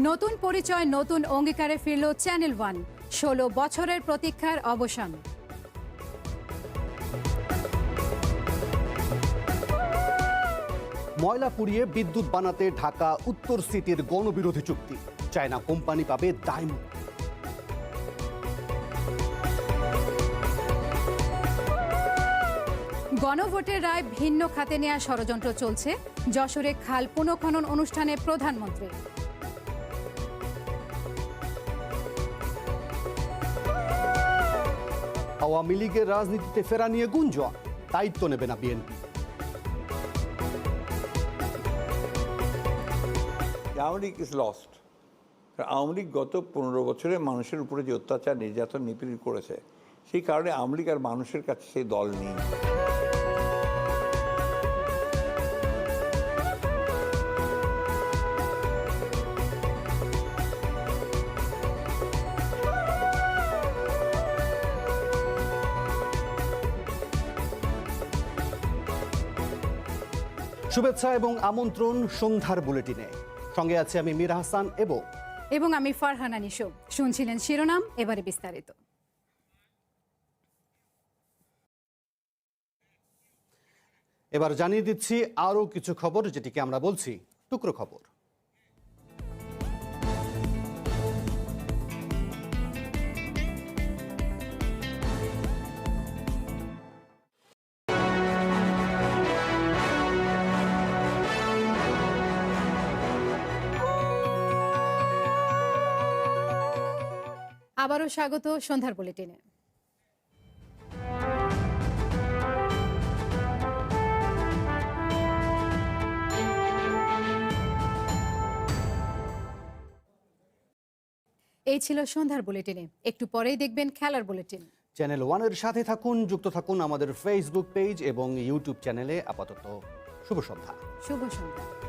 নতুন পরিচয় নতুন অঙ্গীকারে ফিরল চ্যানেল ওয়ান। ১৬ বছরের প্রতীক্ষার অবসান। ময়লা পুড়িয়ে বিদ্যুৎ বানাতে ঢাকা উত্তর সিটির গণবিরোধী চুক্তি, চায়না কোম্পানি পাবে দায়মুক্তি। গণভোটের রায় ভিন্ন খাতে নেওয়ার ষড়যন্ত্র চলছে, যশোরে খাল পুনঃখনন অনুষ্ঠানে প্রধানমন্ত্রী। আওয়ামী লীগের রাজনীতিতে ফেরা নিয়ে গুঞ্জন, দায়িত্ব নেবে না BNP. Awami League is lost. Awami League গত 15 বছরে মানুষের উপরে যে অত্যাচার নির্যাতন নিপীড়ন করেছে, সেই কারণে আওয়ামী লীগ আর মানুষের কাছে সেই দল নেই। শুভেচ্ছা এবং আমন্ত্রণ সন্ধ্যার বুলেটিনে। সঙ্গে আছে আমি মীর হাসান এবং আমি ফারহানা নিশো। শুনছিলেন শিরোনাম, এবারে বিস্তারিত। এবার জানিয়ে দিচ্ছি আরও কিছু খবর, যেটিকে আমরা বলছি টুকরো খবর। আবারও স্বাগত সন্ধ্যার বুলেটিনে। এই ছিল সন্ধ্যার বুলেটিনে। একটু পরেই দেখবেন খেলার বুলেটিন। চ্যানেল ওয়ানের সাথে থাকুন, যুক্ত থাকুন আমাদের ফেসবুক পেজ এবং ইউটিউব চ্যানেলে। আপাতত শুভ সন্ধ্যা। শুভ সন্ধ্যা।